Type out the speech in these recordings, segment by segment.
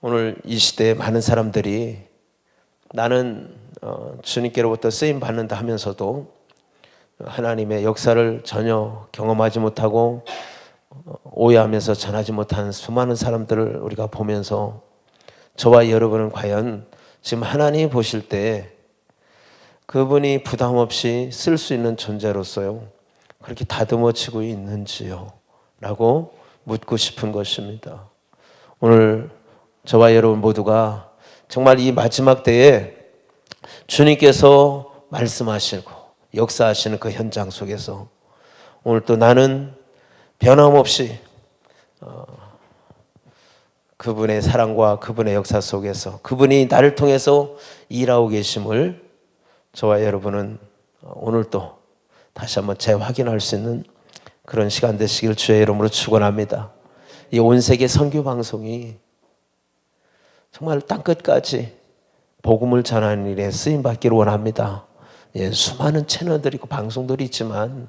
오늘 이 시대에 많은 사람들이 나는 주님께로부터 쓰임 받는다 하면서도 하나님의 역사를 전혀 경험하지 못하고 오해하면서 전하지 못한 수많은 사람들을 우리가 보면서 저와 여러분은 과연 지금 하나님이 보실 때 그분이 부담 없이 쓸 수 있는 존재로서요 그렇게 다듬어지고 있는지요? 라고 묻고 싶은 것입니다. 오늘 저와 여러분 모두가 정말 이 마지막 때에 주님께서 말씀하시고 역사하시는 그 현장 속에서 오늘 또 나는 변함없이 그분의 사랑과 그분의 역사 속에서 그분이 나를 통해서 일하고 계심을 저와 여러분은 오늘 또 다시 한번 재확인할 수 있는 그런 시간 되시길 주의 이름으로 축원합니다. 이 온 세계 선교 방송이 정말 땅끝까지 복음을 전하는 일에 쓰임 받기를 원합니다. 수많은 채널들이 있고 방송들이 있지만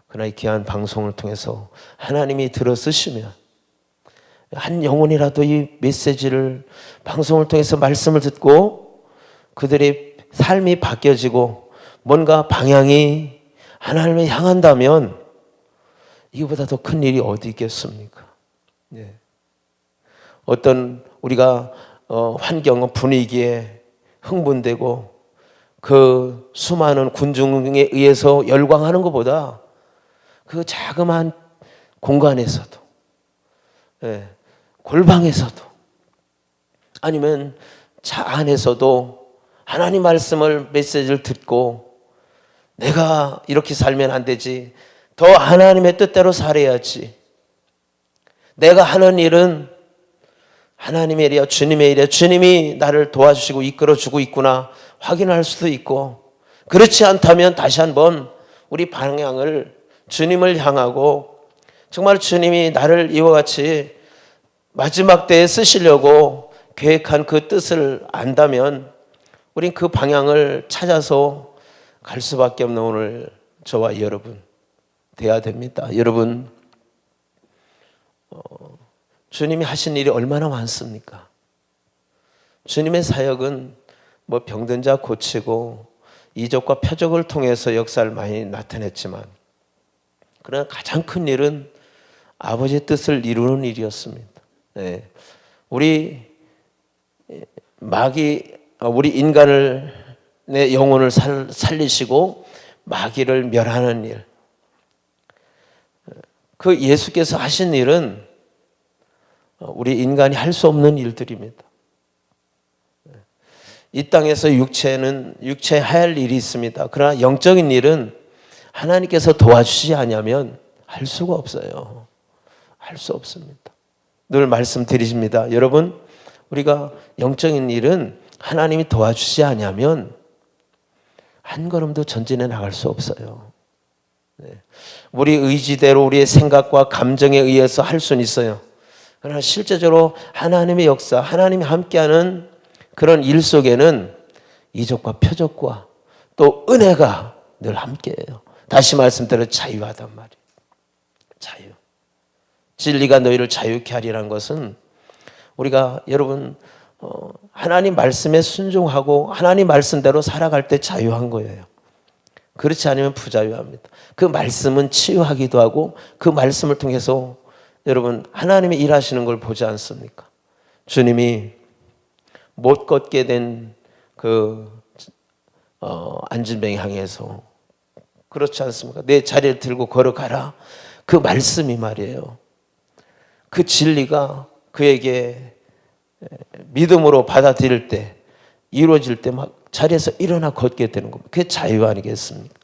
그러나 이 귀한 방송을 통해서 하나님이 들어 쓰시면 한 영혼이라도 이 메시지를 방송을 통해서 말씀을 듣고 그들의 삶이 바뀌어지고 뭔가 방향이 하나님을 향한다면 이거보다 더 큰 일이 어디 있겠습니까? 어떤 우리가 환경 분위기에 흥분되고 그 수많은 군중에 의해서 열광하는 것보다 그 자그마한 공간에서도 골방에서도 아니면 차 안에서도 하나님 말씀을 메시지를 듣고 내가 이렇게 살면 안 되지 더 하나님의 뜻대로 살아야지 내가 하는 일은 하나님의 일이야 주님의 일이야 주님이 나를 도와주시고 이끌어주고 있구나 확인할 수도 있고 그렇지 않다면 다시 한번 우리 방향을 주님을 향하고 정말 주님이 나를 이와 같이 마지막 때에 쓰시려고 계획한 그 뜻을 안다면 우린 그 방향을 찾아서 갈 수밖에 없는 오늘 저와 여러분 돼야 됩니다. 여러분 주님이 하신 일이 얼마나 많습니까? 주님의 사역은 뭐 병든 자 고치고 이적과 표적을 통해서 역사를 많이 나타냈지만 그러나 가장 큰 일은 아버지의 뜻을 이루는 일이었습니다. 우리 인간을 내 영혼을 살리시고 마귀를 멸하는 일. 그 예수께서 하신 일은 우리 인간이 할 수 없는 일들입니다. 이 땅에서 육체에 할 일이 있습니다. 그러나 영적인 일은 하나님께서 도와주시지 않으면 할 수가 없어요. 할 수 없습니다. 늘 말씀드리십니다. 여러분, 우리가 영적인 일은 하나님이 도와주시지 않으면 한 걸음도 전진해 나갈 수 없어요. 우리 의지대로 우리의 생각과 감정에 의해서 할 수는 있어요. 그러나 실제적으로 하나님의 역사, 하나님이 함께하는 그런 일 속에는 이적과 표적과 또 은혜가 늘 함께해요. 다시 말씀대로 자유하단 말이에요. 자유. 진리가 너희를 자유케 하리라는 것은 우리가 여러분 하나님 말씀에 순종하고 하나님 말씀대로 살아갈 때 자유한 거예요. 그렇지 않으면 부자유합니다. 그 말씀은 치유하기도 하고 그 말씀을 통해서 여러분 하나님이 일하시는 걸 보지 않습니까? 주님이 못 걷게 된 그 안진뱅이 향해서 그렇지 않습니까? 내 자리를 들고 걸어가라. 그 말씀이 말이에요. 그 진리가 그에게 믿음으로 받아들일 때 이루어질 때 막 자리에서 일어나 걷게 되는 겁니다. 그게 자유 아니겠습니까?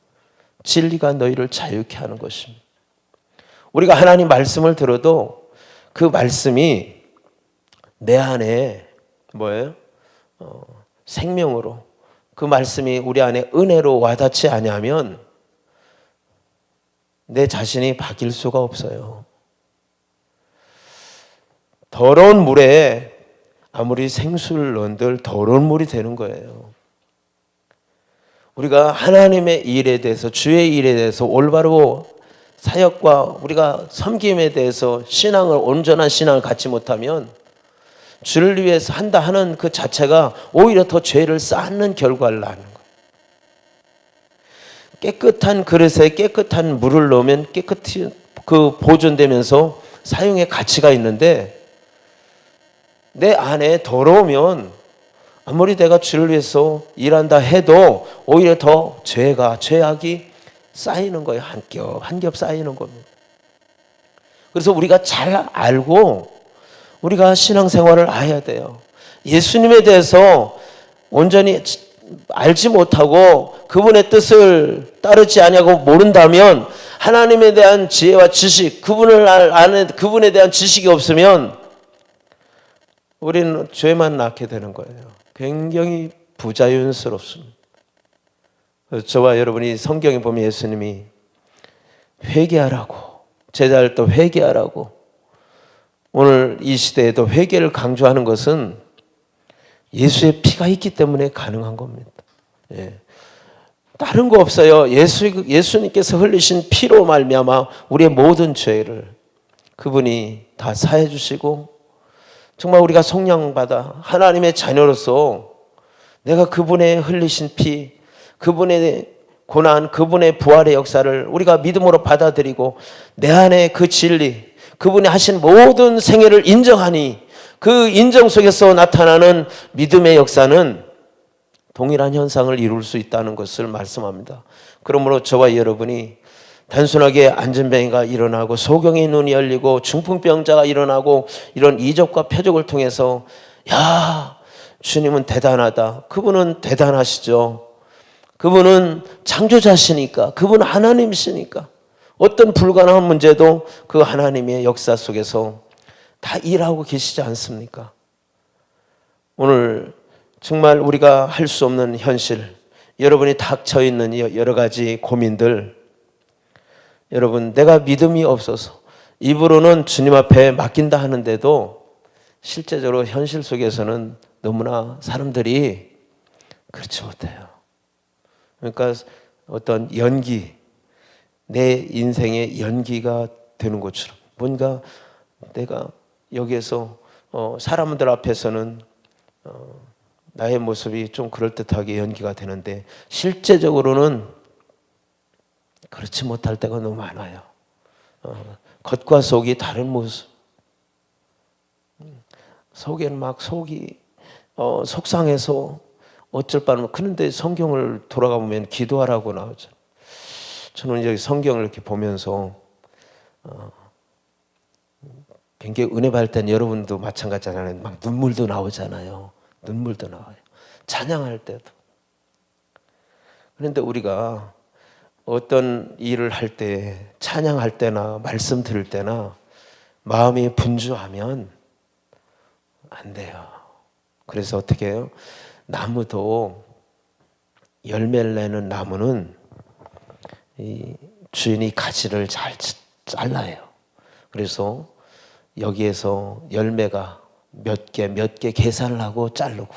진리가 너희를 자유케 하는 것입니다. 우리가 하나님 말씀을 들어도 그 말씀이 내 안에 뭐예요? 생명으로 그 말씀이 우리 안에 은혜로 와닿지 않으면 내 자신이 바뀔 수가 없어요. 더러운 물에 아무리 생수를 넣은들 더러운 물이 되는 거예요. 우리가 하나님의 일에 대해서 주의 일에 대해서 올바로 사역과 우리가 섬김에 대해서 신앙을 온전한 신앙을 갖지 못하면 주를 위해서 한다 하는 그 자체가 오히려 더 죄를 쌓는 결과를 낳는 거예요. 깨끗한 그릇에 깨끗한 물을 넣으면 깨끗이 그 보존되면서 사용의 가치가 있는데, 내 안에 더러우면 아무리 내가 주를 위해서 일한다 해도 오히려 더 죄악이 쌓이는 거예요. 한 겹 쌓이는 겁니다. 그래서 우리가 잘 알고 우리가 신앙생활을 해야 돼요. 예수님에 대해서 온전히 알지 못하고 그분의 뜻을 따르지 않냐고 모른다면, 하나님에 대한 지혜와 지식, 그분을 아는 그분에 대한 지식이 없으면 우리는 죄만 낳게 되는 거예요. 굉장히 부자연스럽습니다. 저와 여러분이 성경에 보면 예수님이 회개하라고, 제자를 또 회개하라고, 오늘 이 시대에도 회개를 강조하는 것은 예수의 피가 있기 때문에 가능한 겁니다. 예. 다른 거 없어요. 예수님께서 흘리신 피로 말미암아 우리의 모든 죄를 그분이 다 사해 주시고, 정말 우리가 속량받아 하나님의 자녀로서 내가 그분의 흘리신 피, 그분의 고난, 그분의 부활의 역사를 우리가 믿음으로 받아들이고 내 안에 그 진리, 그분이 하신 모든 생애를 인정하니 그 인정 속에서 나타나는 믿음의 역사는 동일한 현상을 이룰 수 있다는 것을 말씀합니다. 그러므로 저와 여러분이 단순하게 안진뱅이가 일어나고 소경의 눈이 열리고 중풍병자가 일어나고 이런 이적과 표적을 통해서 야, 주님은 대단하다. 그분은 대단하시죠. 그분은 창조자시니까, 그분은 하나님이시니까 어떤 불가능한 문제도 그 하나님의 역사 속에서 다 일하고 계시지 않습니까? 오늘 정말 우리가 할 수 없는 현실, 여러분이 닥쳐 있는 여러 가지 고민들, 여러분, 내가 믿음이 없어서 입으로는 주님 앞에 맡긴다 하는데도 실제적으로 현실 속에서는 너무나 사람들이 그렇지 못해요. 그러니까 어떤 연기, 내 인생의 연기가 되는 것처럼 뭔가 내가 여기에서 사람들 앞에서는 나의 모습이 좀 그럴듯하게 연기가 되는데 실제적으로는 그렇지 못할 때가 너무 많아요. 겉과 속이 다른 모습. 속에는 막 속이 속상해서 어쩔 바는, 그런데 성경을 돌아가 보면 기도하라고 나오죠. 저는 여기 성경을 이렇게 보면서 굉장히 은혜 받을 땐 여러분도 마찬가지잖아요. 막 눈물도 나오잖아요. 눈물도 나와요. 찬양할 때도. 그런데 우리가 어떤 일을 할 때, 찬양할 때나 말씀 들을 때나 마음이 분주하면 안 돼요. 그래서 어떻게 해요? 나무도 열매를 내는 나무는 이 주인이 가지를 잘 잘라요. 그래서 여기에서 열매가 몇 개 계산을 하고 자르고,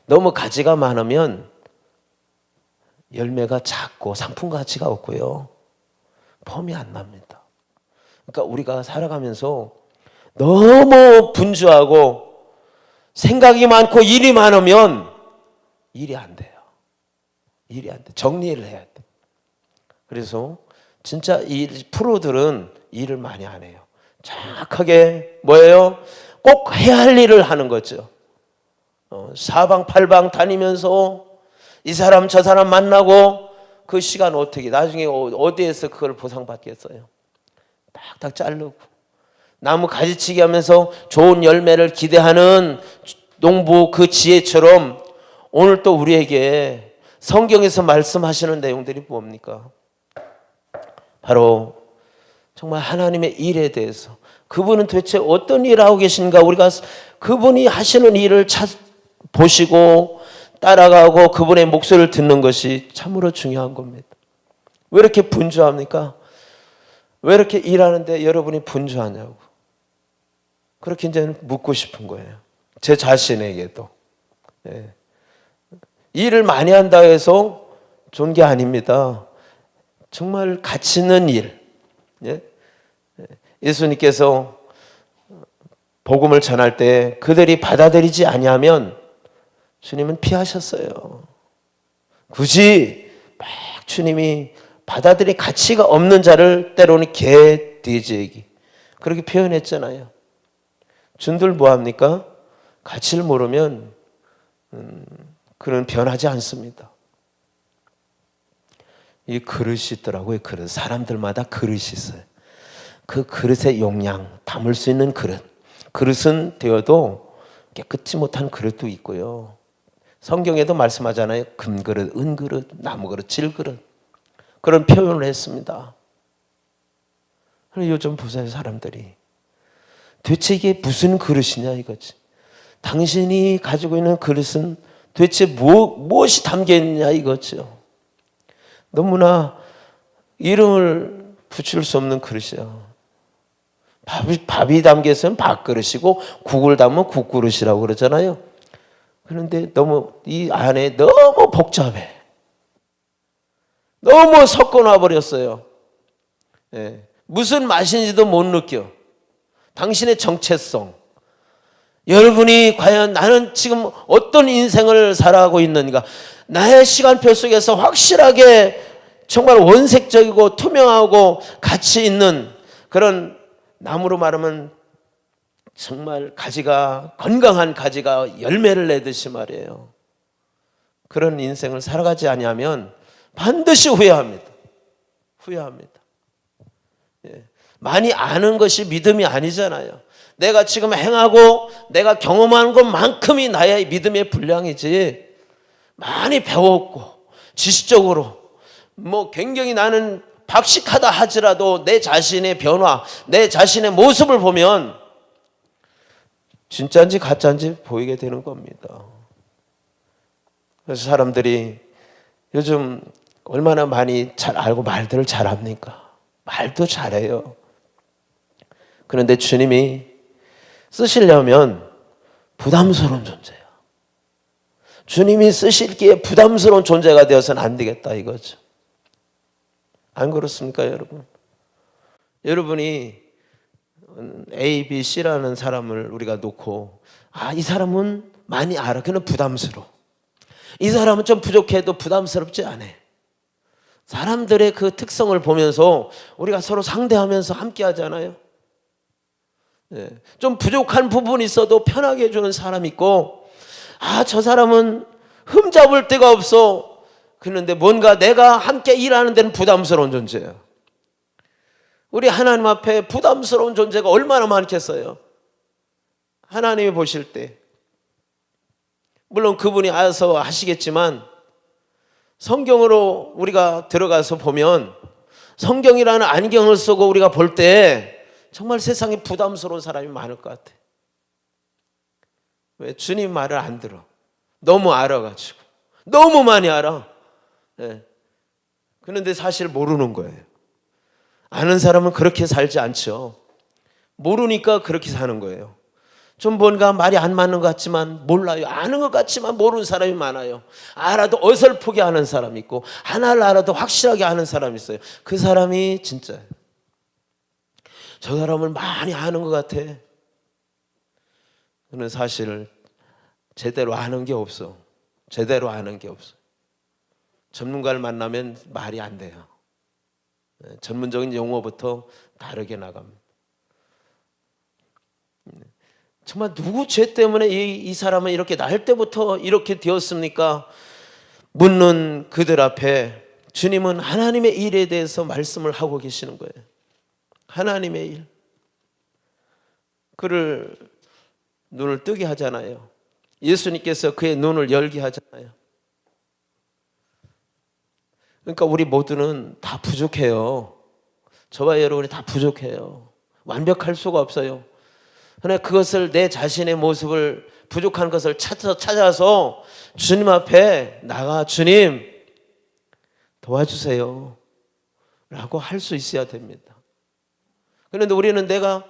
너무 가지가 많으면 열매가 작고 상품 가치가 없고요, 폼이 안 납니다. 그러니까 우리가 살아가면서 너무 분주하고 생각이 많고 일이 많으면 일이 안 돼요. 일이 안 돼. 정리를 해야 돼. 그래서 진짜 이 프로들은 일을 많이 안 해요. 정확하게 뭐예요? 꼭 해야 할 일을 하는 거죠. 사방팔방 다니면서 이 사람 저 사람 만나고 그 시간 어떻게 나중에 어디에서 그걸 보상받겠어요? 딱딱 자르고 나무 가지치기 하면서 좋은 열매를 기대하는 농부 그 지혜처럼 오늘 또 우리에게 성경에서 말씀하시는 내용들이 뭡니까? 바로 정말 하나님의 일에 대해서, 그분은 도대체 어떤 일을 하고 계신가, 우리가 그분이 하시는 일을 보시고 따라가고 그분의 목소리를 듣는 것이 참으로 중요한 겁니다. 왜 이렇게 분주합니까? 왜 이렇게 일하는데 여러분이 분주하냐고. 그렇게 이제 묻고 싶은 거예요. 제 자신에게도. 예. 일을 많이 한다 해서 좋은 게 아닙니다. 정말 가치 있는 일. 예? 예수님께서 복음을 전할 때 그들이 받아들이지 아니하면 주님은 피하셨어요. 굳이 막 주님이 받아들일 가치가 없는 자를 때로는 개, 돼지애기 그렇게 표현했잖아요. 준들 뭐합니까? 가치를 모르면 그는 변하지 않습니다. 이 그릇이 있더라고요. 그릇. 사람들마다 그릇이 있어요. 그 그릇의 용량, 담을 수 있는 그릇. 그릇은 되어도 깨끗이 못한 그릇도 있고요. 성경에도 말씀하잖아요. 금그릇, 은그릇, 나무그릇, 질그릇. 그런 표현을 했습니다. 요즘 보세요, 사람들이. 도대체 이게 무슨 그릇이냐 이거지. 당신이 가지고 있는 그릇은 도대체 무엇이 담겨있느냐 이거죠. 너무나 이름을 붙일 수 없는 그릇이야. 밥이 담겨있으면 밥그릇이고 국을 담으면 국그릇이라고 그러잖아요. 그런데 너무 이 안에 너무 복잡해. 너무 섞어놔 버렸어요. 예. 무슨 맛인지도 못 느껴. 당신의 정체성. 여러분이 과연 나는 지금 어떤 인생을 살아가고 있는가. 나의 시간표 속에서 확실하게 정말 원색적이고 투명하고 가치 있는 그런 나무로 말하면 정말 가지가 건강한 가지가 열매를 내듯이 말이에요. 그런 인생을 살아가지 아니하면 반드시 후회합니다. 후회합니다. 예. 많이 아는 것이 믿음이 아니잖아요. 내가 지금 행하고 내가 경험하는 것만큼이 나의 믿음의 분량이지. 많이 배웠고 지식적으로 굉장히 나는 박식하다 하지라도 내 자신의 변화, 내 자신의 모습을 보면 진짜인지 가짜인지 보이게 되는 겁니다. 그래서 사람들이 요즘 얼마나 많이 잘 알고 말들을 잘합니까? 말도 잘해요. 그런데 주님이 쓰시려면 부담스러운 존재예요. 주님이 쓰실기에 부담스러운 존재가 되어서는 안 되겠다 이거죠. 안 그렇습니까, 여러분? 여러분이 A, B, C라는 사람을 우리가 놓고 이 사람은 많이 알아. 그는 부담스러워. 이 사람은 좀 부족해도 부담스럽지 않아. 사람들의 그 특성을 보면서 우리가 서로 상대하면서 함께 하잖아요. 네. 좀 부족한 부분이 있어도 편하게 해주는 사람이 있고 저 사람은 흠잡을 데가 없어. 그런데 뭔가 내가 함께 일하는 데는 부담스러운 존재예요. 우리 하나님 앞에 부담스러운 존재가 얼마나 많겠어요. 하나님이 보실 때 물론 그분이 알아서 하시겠지만 성경으로 우리가 들어가서 보면 성경이라는 안경을 쓰고 우리가 볼 때 정말 세상에 부담스러운 사람이 많을 것 같아. 왜? 주님 말을 안 들어. 너무 알아가지고. 너무 많이 알아. 네. 그런데 사실 모르는 거예요. 아는 사람은 그렇게 살지 않죠. 모르니까 그렇게 사는 거예요. 좀 뭔가 말이 안 맞는 것 같지만 몰라요. 아는 것 같지만 모르는 사람이 많아요. 알아도 어설프게 아는 사람이 있고 하나를 알아도 확실하게 아는 사람이 있어요. 그 사람이 진짜예요. 저 사람을 많이 아는 것 같아. 그는 사실 제대로 아는 게 없어. 제대로 아는 게 없어. 전문가를 만나면 말이 안 돼요. 전문적인 용어부터 다르게 나갑니다. 정말 누구 죄 때문에 이 사람은 이렇게 날 때부터 이렇게 되었습니까? 묻는 그들 앞에 주님은 하나님의 일에 대해서 말씀을 하고 계시는 거예요. 하나님의 일. 그를 눈을 뜨게 하잖아요. 예수님께서 그의 눈을 열게 하잖아요. 그러니까 우리 모두는 다 부족해요. 저와 여러분이 다 부족해요. 완벽할 수가 없어요. 그러나 그것을 내 자신의 모습을 부족한 것을 찾아서 주님 앞에 나가 주님 도와주세요 라고 할 수 있어야 됩니다. 그런데 우리는 내가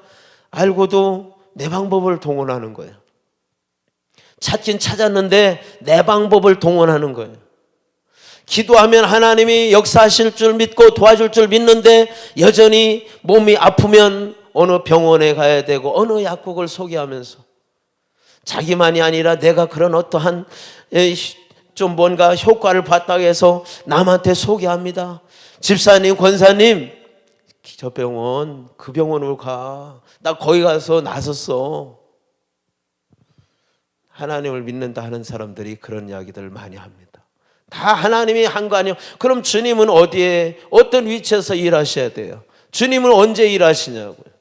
알고도 내 방법을 동원하는 거예요. 찾긴 찾았는데 내 방법을 동원하는 거예요. 기도하면 하나님이 역사하실 줄 믿고 도와줄 줄 믿는데 여전히 몸이 아프면 어느 병원에 가야 되고 어느 약국을 소개하면서 자기만이 아니라 내가 그런 어떠한 좀 뭔가 효과를 봤다고 해서 남한테 소개합니다. 집사님, 권사님, 저 병원, 그 병원으로 가. 나 거기 가서 나섰어. 하나님을 믿는다 하는 사람들이 그런 이야기들을 많이 합니다. 다 하나님이 한 거 아니에요. 그럼 주님은 어디에, 어떤 위치에서 일하셔야 돼요? 주님은 언제 일하시냐고요.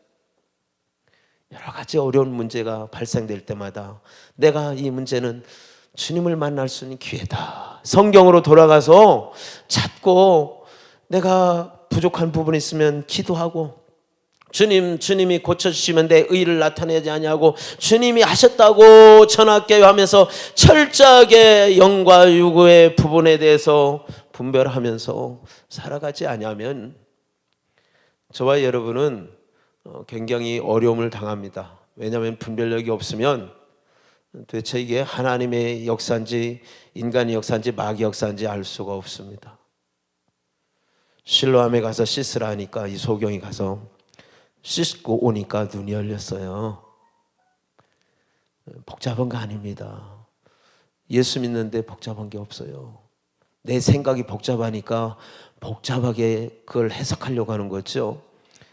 여러 가지 어려운 문제가 발생될 때마다 내가 이 문제는 주님을 만날 수 있는 기회다. 성경으로 돌아가서 찾고 내가 부족한 부분이 있으면 기도하고 주님이 고쳐주시면 내 의를 나타내지 아니하고 주님이 하셨다고 전할게요 하면서 철저하게 영과 육의 부분에 대해서 분별하면서 살아가지 아니하면 저와 여러분은 굉장히 어려움을 당합니다. 왜냐하면 분별력이 없으면 도대체 이게 하나님의 역사인지 인간의 역사인지 마귀 역사인지 알 수가 없습니다. 실로암에 가서 씻으라 하니까 이소경이 가서 씻고 오니까 눈이 열렸어요. 복잡한 거 아닙니다. 예수 믿는데 복잡한 게 없어요. 내 생각이 복잡하니까 복잡하게 그걸 해석하려고 하는 거죠.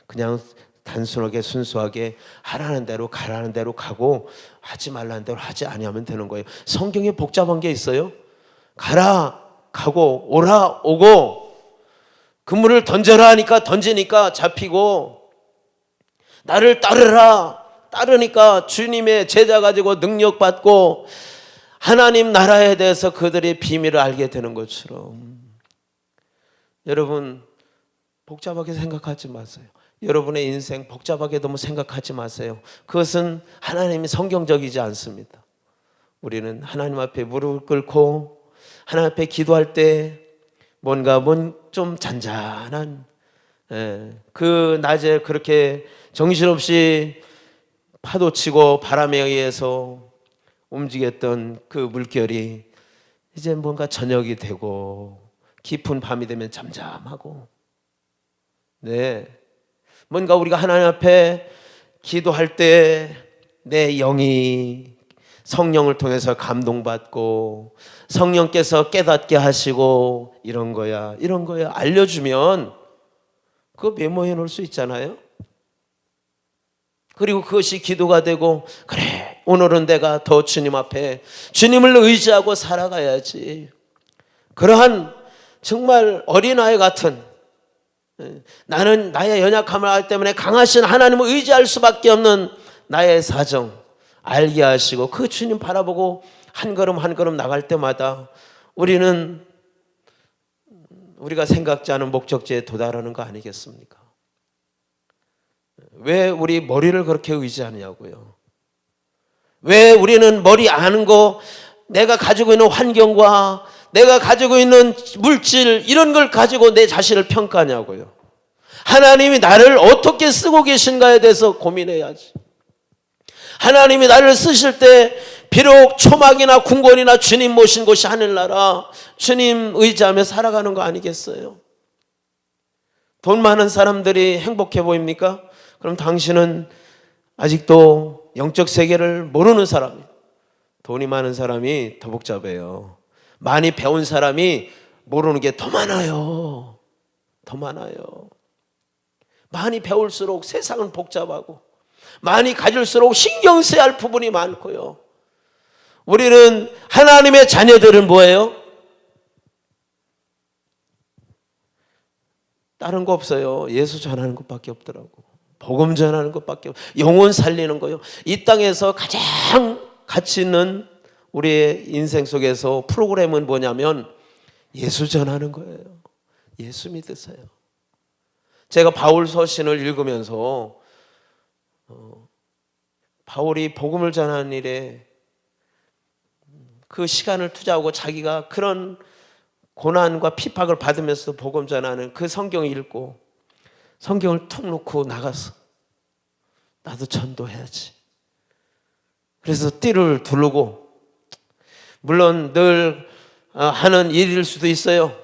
그냥 단순하게 순수하게 하라는 대로 가라는 대로 가고 하지 말라는 대로 하지 아니하면 되는 거예요. 성경에 복잡한 게 있어요? 가라 가고 오라 오고 그물을 던져라 하니까 던지니까 잡히고 나를 따르니까 주님의 제자 가지고 능력 받고 하나님 나라에 대해서 그들의 비밀을 알게 되는 것처럼 여러분 복잡하게 생각하지 마세요. 여러분의 인생 복잡하게 너무 생각하지 마세요. 그것은 하나님이 성경적이지 않습니다. 우리는 하나님 앞에 무릎을 꿇고 하나님 앞에 기도할 때 뭔가 좀 잔잔한 그 낮에 그렇게 정신없이 파도치고 바람에 의해서 움직였던 그 물결이 이제 뭔가 저녁이 되고 깊은 밤이 되면 잠잠하고 뭔가 우리가 하나님 앞에 기도할 때 내 영이 성령을 통해서 감동받고 성령께서 깨닫게 하시고 이런 거야 알려주면 그거 메모해 놓을 수 있잖아요. 그리고 그것이 기도가 되고 그래 오늘은 내가 더 주님 앞에 주님을 의지하고 살아가야지. 그러한 정말 어린아이 같은 나는 나의 연약함을 알 때문에 강하신 하나님을 의지할 수밖에 없는 나의 사정 알게 하시고 그 주님 바라보고 한 걸음 한 걸음 나갈 때마다 우리는 우리가 생각지 않은 목적지에 도달하는 거 아니겠습니까? 왜 우리 머리를 그렇게 의지하냐고요. 왜 우리는 머리 아는 거 내가 가지고 있는 환경과 내가 가지고 있는 물질 이런 걸 가지고 내 자신을 평가하냐고요. 하나님이 나를 어떻게 쓰고 계신가에 대해서 고민해야지. 하나님이 나를 쓰실 때 비록 초막이나 궁궐이나 주님 모신 곳이 하늘나라 주님 의지하며 살아가는 거 아니겠어요? 돈 많은 사람들이 행복해 보입니까? 그럼 당신은 아직도 영적 세계를 모르는 사람이에요. 돈이 많은 사람이 더 복잡해요. 많이 배운 사람이 모르는 게 더 많아요. 더 많아요. 많이 배울수록 세상은 복잡하고 많이 가질수록 신경 써야 할 부분이 많고요. 우리는 하나님의 자녀들은 뭐예요? 다른 거 없어요. 예수 전하는 것밖에 없더라고. 복음 전하는 것밖에 없어요. 영혼 살리는 거요. 이 땅에서 가장 가치 있는 우리의 인생 속에서 프로그램은 뭐냐면 예수 전하는 거예요. 예수 믿으세요. 제가 바울 서신을 읽으면서 바울이 복음을 전하는 일에 그 시간을 투자하고 자기가 그런 고난과 핍박을 받으면서 복음 전하는 그 성경을 읽고 성경을 툭 놓고 나가서 나도 전도해야지. 그래서 띠를 두르고 물론 늘 하는 일일 수도 있어요.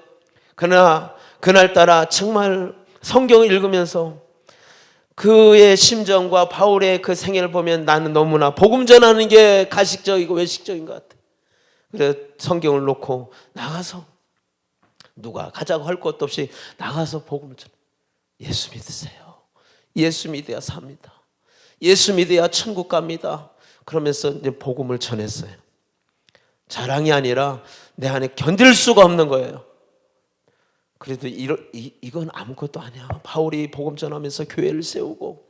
그러나 그날따라 정말 성경을 읽으면서 그의 심정과 바울의 그 생애를 보면 나는 너무나 복음 전하는 게 가식적이고 외식적인 것 같아. 그래서 성경을 놓고 나가서 누가 가자고 할 것도 없이 나가서 복음을 전해. 예수 믿으세요. 예수 믿어야 삽니다. 예수 믿어야 천국 갑니다. 그러면서 이제 복음을 전했어요. 자랑이 아니라 내 안에 견딜 수가 없는 거예요. 그래도 이건 아무것도 아니야. 바울이 복음 전하면서 교회를 세우고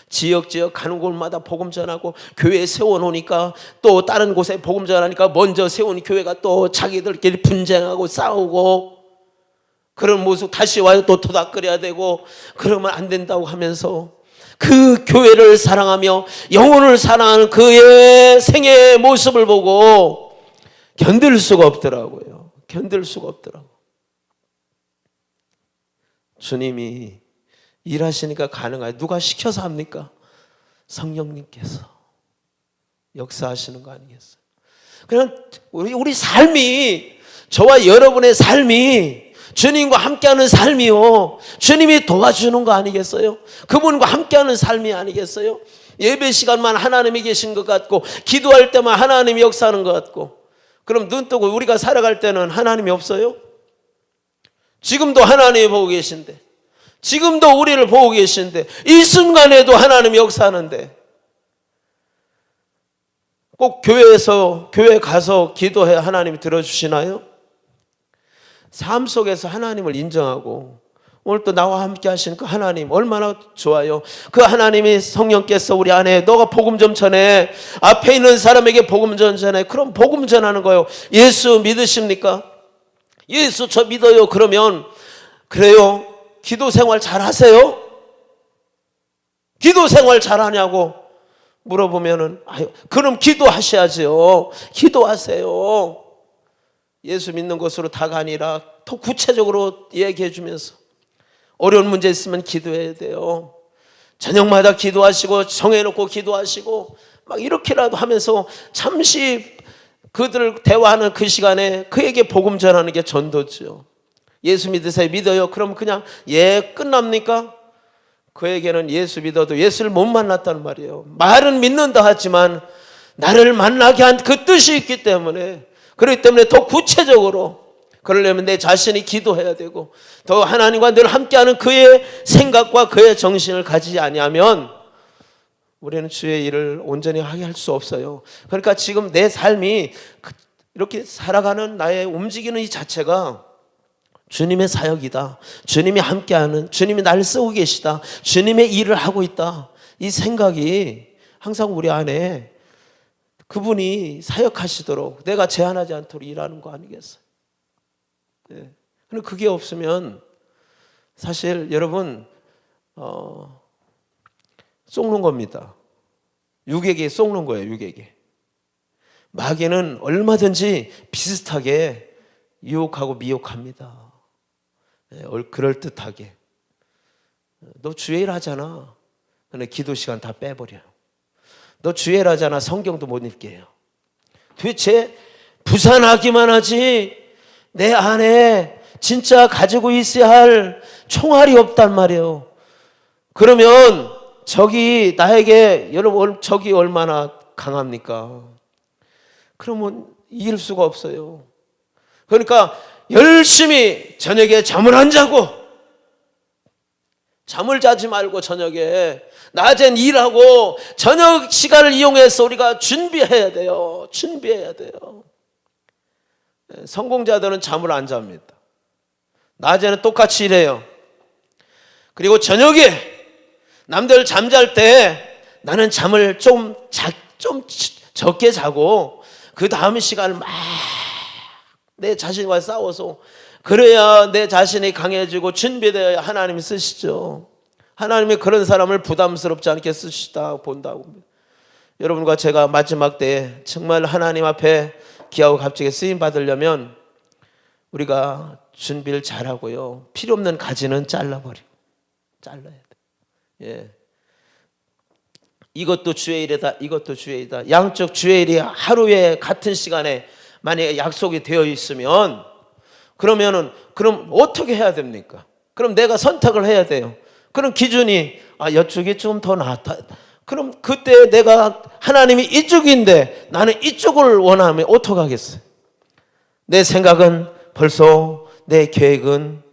지역 가는 곳마다 복음 전하고 교회 세워놓으니까 또 다른 곳에 복음 전하니까 먼저 세운 교회가 또 자기들끼리 분쟁하고 싸우고 그런 모습 다시 와서 또 토닥거려야 되고 그러면 안 된다고 하면서 그 교회를 사랑하며 영혼을 사랑하는 그의 생애의 모습을 보고 견딜 수가 없더라고요. 견딜 수가 없더라고요. 주님이 일하시니까 가능해요. 누가 시켜서 합니까? 성령님께서 역사하시는 거 아니겠어요? 그냥 우리 삶이, 저와 여러분의 삶이 주님과 함께하는 삶이요, 주님이 도와주는 거 아니겠어요? 그분과 함께하는 삶이 아니겠어요? 예배 시간만 하나님이 계신 것 같고 기도할 때만 하나님이 역사하는 것 같고, 그럼 눈 뜨고 우리가 살아갈 때는 하나님이 없어요? 지금도 하나님이 보고 계신데, 지금도 우리를 보고 계신데, 이 순간에도 하나님이 역사하는데 꼭 교회 가서 기도해야 하나님이 들어주시나요? 삶 속에서 하나님을 인정하고 오늘 또 나와 함께 하시는 그 하나님 얼마나 좋아요. 그 하나님이 성령께서 우리 안에 너가 복음 좀 전해, 앞에 있는 사람에게 복음 좀 전해. 그럼 복음 전하는 거예요. 예수 믿으십니까? 예수 저 믿어요. 그러면 그래요, 기도 생활 잘 하세요? 기도 생활 잘 하냐고 물어보면은 그럼 기도하셔야죠. 기도하세요. 예수 믿는 것으로 다가 아니라 더 구체적으로 얘기해 주면서 어려운 문제 있으면 기도해야 돼요. 저녁마다 기도하시고 정해놓고 기도하시고 막 이렇게라도 하면서 잠시 그들 대화하는 그 시간에 그에게 복음 전하는 게 전도죠. 예수 믿으세요? 믿어요? 그럼 그냥 끝납니까? 그에게는 예수 믿어도 예수를 못 만났다는 말이에요. 말은 믿는다 하지만 나를 만나게 한 그 뜻이 있기 때문에, 그렇기 때문에 더 구체적으로 그러려면 내 자신이 기도해야 되고 더 하나님과 늘 함께하는 그의 생각과 그의 정신을 가지지 아니하면 우리는 주의 일을 온전히 하게 할 수 없어요. 그러니까 지금 내 삶이 이렇게 살아가는 나의 움직이는 이 자체가 주님의 사역이다, 주님이 함께하는, 주님이 나를 쓰고 계시다, 주님의 일을 하고 있다, 이 생각이 항상 우리 안에 그분이 사역하시도록 내가 제한하지 않도록 일하는 거 아니겠어요? 네. 근데 그게 없으면 사실 여러분 속는 겁니다. 육에게 속는 거예요. 육에게. 마귀는 얼마든지 비슷하게 유혹하고 미혹합니다. 그럴듯하게. 너 주의 일 하잖아. 근데 기도 시간 다 빼버려요. 너 주의 일 하잖아. 성경도 못 읽게 해요. 도대체 부산하기만 하지 내 안에 진짜 가지고 있어야 할 총알이 없단 말이에요. 그러면 적이 나에게, 여러분 적이 얼마나 강합니까? 그러면 이길 수가 없어요. 그러니까 열심히 저녁에 잠을 안 자고, 잠을 자지 말고 저녁에 낮엔 일하고 저녁 시간을 이용해서 우리가 준비해야 돼요. 준비해야 돼요. 성공자들은 잠을 안 잡니다. 낮에는 똑같이 일해요. 그리고 저녁에 남들 잠잘 때 나는 잠을 좀 적게 자고 그 다음 시간을 막 내 자신과 싸워서, 그래야 내 자신이 강해지고 준비되어야 하나님이 쓰시죠. 하나님이 그런 사람을 부담스럽지 않게 쓰시다 본다고. 여러분과 제가 마지막 때에 정말 하나님 앞에 귀하고 값지게 쓰임 받으려면 우리가 준비를 잘하고요, 필요 없는 가지는 잘라야 돼. 예. 이것도 주의 일이다, 이것도 주의 일이다. 양쪽 주의 일이 하루에 같은 시간에 만약에 약속이 되어 있으면 그럼 어떻게 해야 됩니까? 그럼 내가 선택을 해야 돼요. 그럼 기준이 이쪽이 좀 더 낫다. 그럼 그때 내가 하나님이 이쪽인데 나는 이쪽을 원하면 어떡하겠어요? 내 생각은 벌써 내 계획은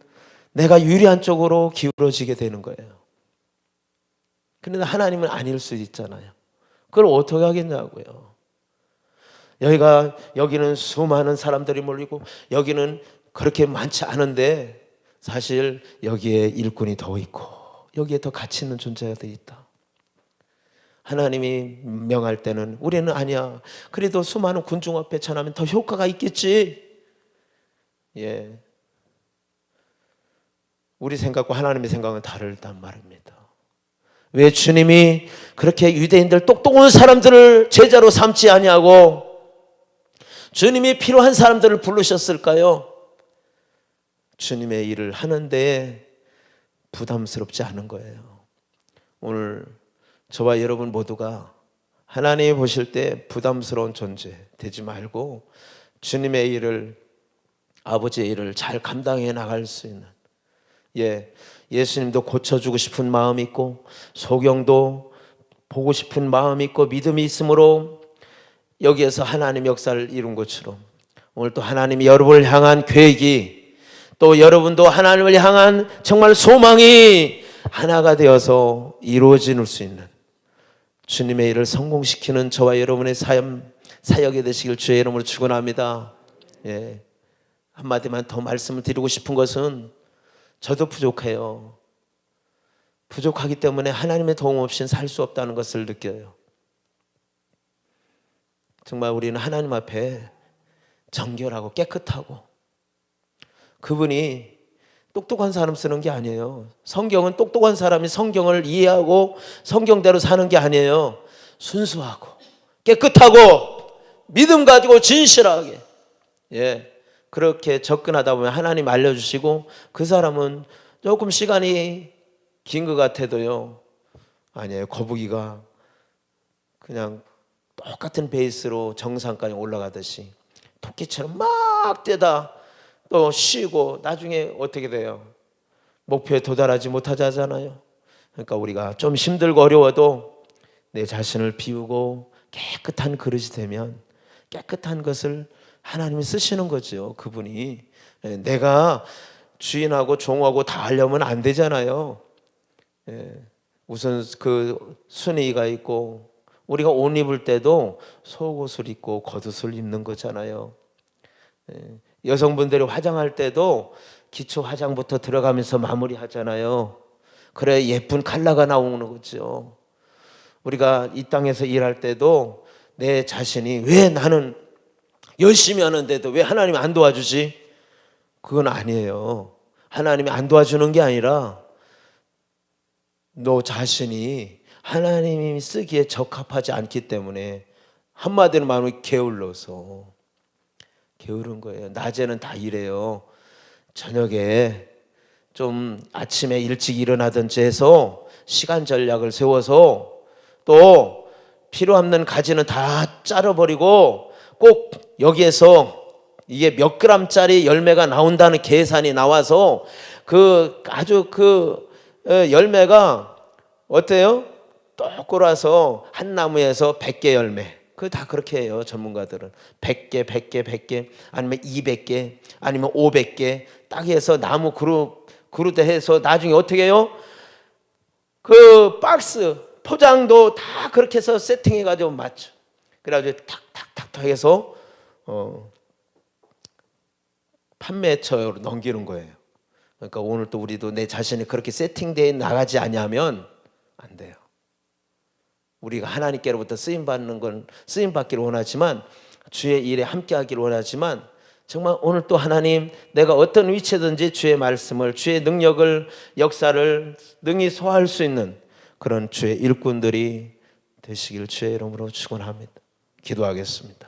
내가 유리한 쪽으로 기울어지게 되는 거예요. 그런데 하나님은 아닐 수 있잖아요. 그걸 어떻게 하겠냐고요. 여기는 수많은 사람들이 몰리고 여기는 그렇게 많지 않은데 사실 여기에 일꾼이 더 있고 여기에 더 가치 있는 존재가 있다. 하나님이 명할 때는 우리는 아니야. 그래도 수많은 군중 앞에 전하면 더 효과가 있겠지. 예. 우리 생각과 하나님의 생각은 다르단 말입니다. 왜 주님이 그렇게 유대인들 똑똑한 사람들을 제자로 삼지 아니하고 주님이 필요한 사람들을 부르셨을까요? 주님의 일을 하는데 부담스럽지 않은 거예요. 오늘 저와 여러분 모두가 하나님이 보실 때 부담스러운 존재 되지 말고 주님의 일을, 아버지의 일을 잘 감당해 나갈 수 있는, 예수님도 고쳐주고 싶은 마음이 있고 소경도 보고 싶은 마음이 있고 믿음이 있으므로 여기에서 하나님 역사를 이룬 것처럼 오늘 또 하나님이 여러분을 향한 계획이, 또 여러분도 하나님을 향한 정말 소망이 하나가 되어서 이루어질 수 있는 주님의 일을 성공시키는 저와 여러분의 사역이 되시길 주의 이름으로 축원합니다. 한마디만 더 말씀을 드리고 싶은 것은 저도 부족해요. 부족하기 때문에 하나님의 도움 없이는 살 수 없다는 것을 느껴요. 정말 우리는 하나님 앞에 정결하고 깨끗하고, 그분이 똑똑한 사람 쓰는 게 아니에요. 성경은 똑똑한 사람이 성경을 이해하고 성경대로 사는 게 아니에요. 순수하고 깨끗하고 믿음 가지고 진실하게, 그렇게 접근하다 보면 하나님 알려주시고 그 사람은 조금 시간이 긴 것 같아도요, 아니에요. 거북이가 그냥 똑같은 페이스로 정상까지 올라가듯이 토끼처럼 막 뛰다 또 쉬고 나중에 어떻게 돼요? 목표에 도달하지 못하지 하잖아요. 그러니까 우리가 좀 힘들고 어려워도 내 자신을 비우고 깨끗한 그릇이 되면 깨끗한 것을 하나님이 쓰시는 거죠. 그분이. 내가 주인하고 종하고 다 하려면 안 되잖아요. 우선 그 순위가 있고, 우리가 옷 입을 때도 속옷을 입고 겉옷을 입는 거잖아요. 여성분들이 화장할 때도 기초 화장부터 들어가면서 마무리하잖아요. 그래 예쁜 컬러가 나오는 거죠. 우리가 이 땅에서 일할 때도 내 자신이 왜 나는 열심히 하는데도 왜 하나님이 안 도와주지? 그건 아니에요. 하나님이 안 도와주는 게 아니라 너 자신이 하나님이 쓰기에 적합하지 않기 때문에, 한마디로 말하면 게을러서 게으른 거예요. 낮에는 다 일해요. 저녁에 좀 아침에 일찍 일어나든지 해서 시간 전략을 세워서 또 필요 없는 가지는 다 잘라버리고 꼭 여기에서 이게 몇 그램짜리 열매가 나온다는 계산이 나와서 아주 열매가 어때요? 똑 꼬라서 한 나무에서 100개 열매, 다 그렇게 해요. 전문가들은 100개, 100개, 100개, 아니면 200개, 아니면 500개 딱 해서 나무 그루대 해서 나중에 어떻게 해요? 그 박스 포장도 다 그렇게 해서 세팅해가지고 맞춰. 그래가지고 탁탁탁탁 해서 판매처로 넘기는 거예요. 그러니까 오늘 또 우리도 내 자신이 그렇게 세팅되어 나가지 않으면 안 돼요. 우리가 하나님께로부터 쓰임받기를 원하지만, 주의 일에 함께하기를 원하지만, 정말 오늘 또 하나님, 내가 어떤 위치든지 주의 말씀을, 주의 능력을, 역사를 능히 소화할 수 있는 그런 주의 일꾼들이 되시길 주의 이름으로 축원합니다. 기도하겠습니다.